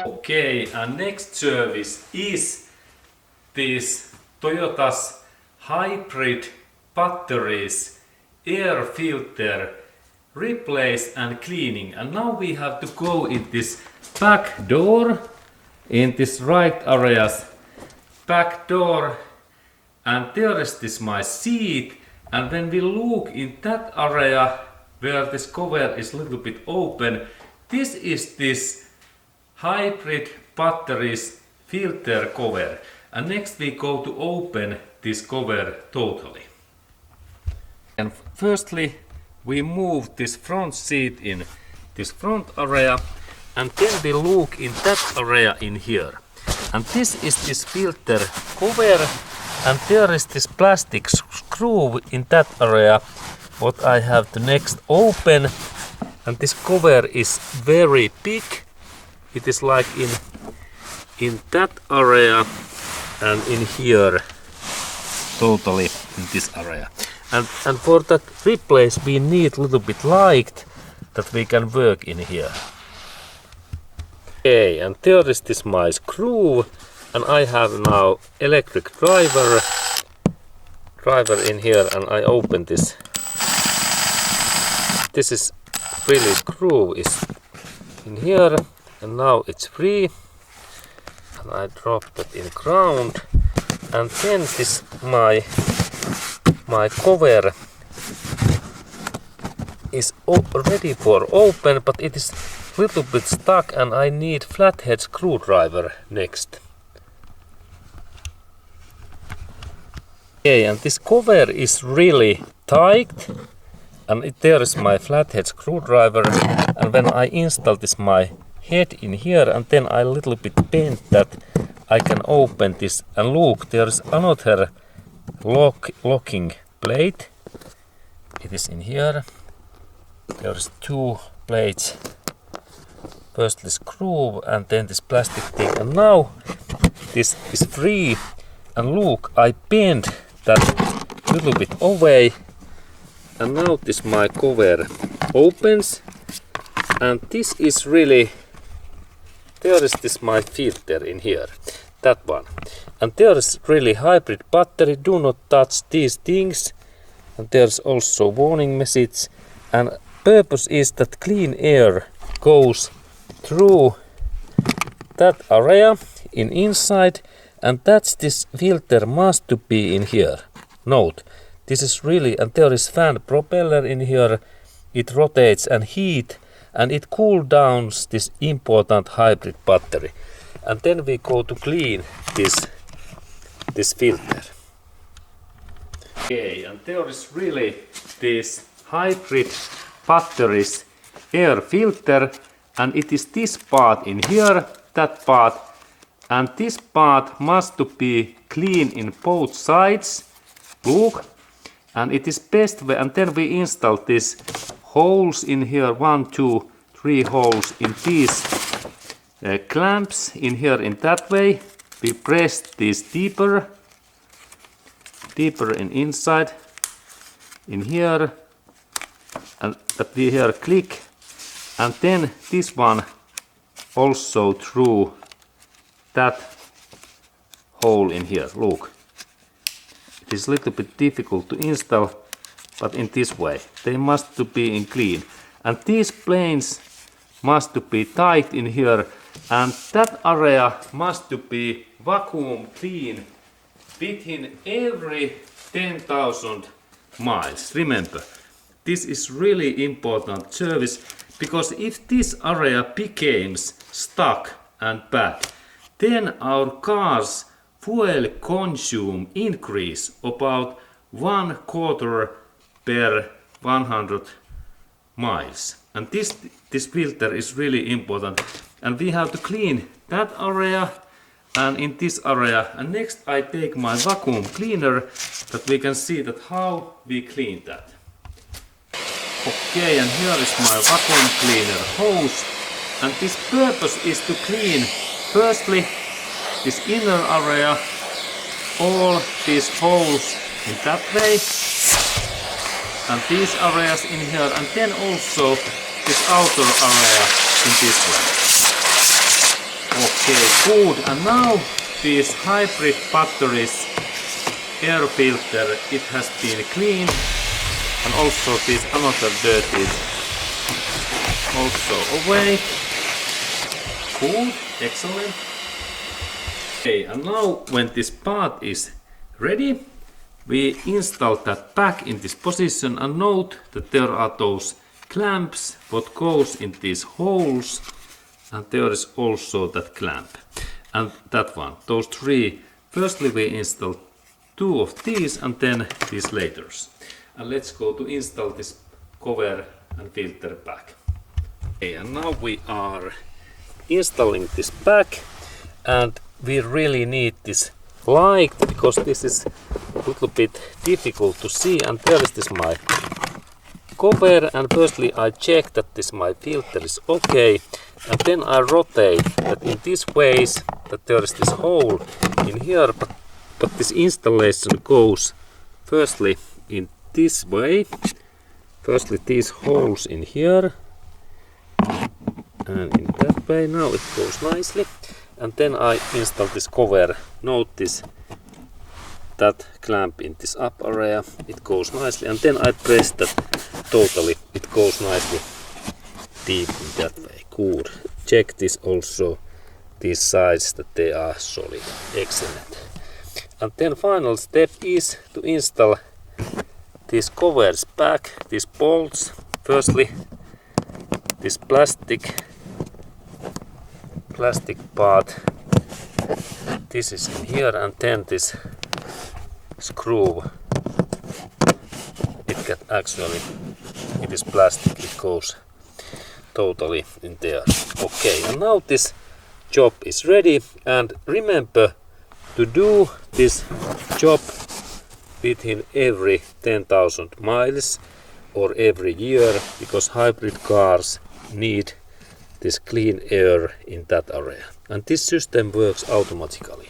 Okay, and next service is this Toyota's hybrid batteries air filter replace and cleaning. And now we have to go in this back door, in this right area's back door, and there is this my seat. And when we look in that area where this cover is a little bit open, this is this hybrid batteries filter cover. And next we go to open this cover totally. And firstly we move this front seat in this front area, and then we look in that area in here. And this is this filter cover, and there is this plastic screw in that area what I have to next open. And this cover is very big. It is like in that area and in here, totally in this area. And for that replace we need a little bit light that we can work in here. Okay, and there is this my screw, and I have now electric driver in here, and I open this. This is really screw is in here, and now it's free, and I drop that in ground, and then this my cover is ready for open, but it is little bit stuck, and I need flathead screwdriver next. Okay, and this cover is really tight, and there is my flathead screwdriver, and when I install this my head in here, and then I little bit bend that, I can open this, and look, there is another locking plate. It is in here. There is two plates. Firstly screw, and then this plastic thing, and now this is free. And look, I bend that little bit away, and now this my cover opens, and this is really, there is this my filter in here, that one, and there is really hybrid battery, do not touch these things, and there's also warning message, and purpose is that clean air goes through that area inside, and that's this filter must to be in here. Note, this is really, and there is fan propeller in here, it rotates and heat, and it cool downs this important hybrid battery. And then we go to clean this filter. Okay, and there is really this hybrid batteries air filter, and it is this part in here, that part, and this part must to be clean in both sides. Look, and it is best way, and then we install this holes in here, 1, 2, 3 holes in these clamps in here in that way. We press this deeper in inside in here, and that we here click, and then this one also through that hole in here. Look, it is a little bit difficult to install, but in this way they must to be in clean, and these planes must to be tight in here, and that area must to be vacuum clean within every 10,000 miles. Remember, this is really important service, because if this area becomes stuck and bad, then our car's fuel consume increase about 1/4 per 100 miles. And this filter is really important, and we have to clean that area and in this area. And next I take my vacuum cleaner that we can see that how we clean that. Okay, and here is my vacuum cleaner hose, and this purpose is to clean firstly this inner area, all these holes in that way, and these areas in here, and then also this outer area in this one. Okay, good. And now these hybrid batteries air filter, it has been cleaned, and also this another dirt is also away. Good, excellent. Okay, and now when this part is ready, we install that back in this position, and note that there are those clamps what goes in these holes, and there is also that clamp and that one, those three. Firstly we install two of these and then these laters, and let's go to install this cover and filter back. Okay, and now we are installing this back, and we really need this light because this is a little bit difficult to see, and there is this my cover, and firstly I check that this my filter is okay, and then I rotate that in this ways that there is this hole in here, but this installation goes firstly in this way, firstly these holes in here and in that way. Now it goes nicely, and then I install this cover. Notice that clamp in this up area, it goes nicely, and then I press that totally, it goes nicely deep in that way. Good. Check this also, these sides that they are solid. Excellent. And then final step is to install these covers back, these bolts. Firstly this plastic part, this is in here, and then this screw, it is plastic, it goes totally in there. Okay, and now this job is ready, and remember to do this job within every 10,000 miles or every year, because hybrid cars need this clean air in that area, and this system works automatically.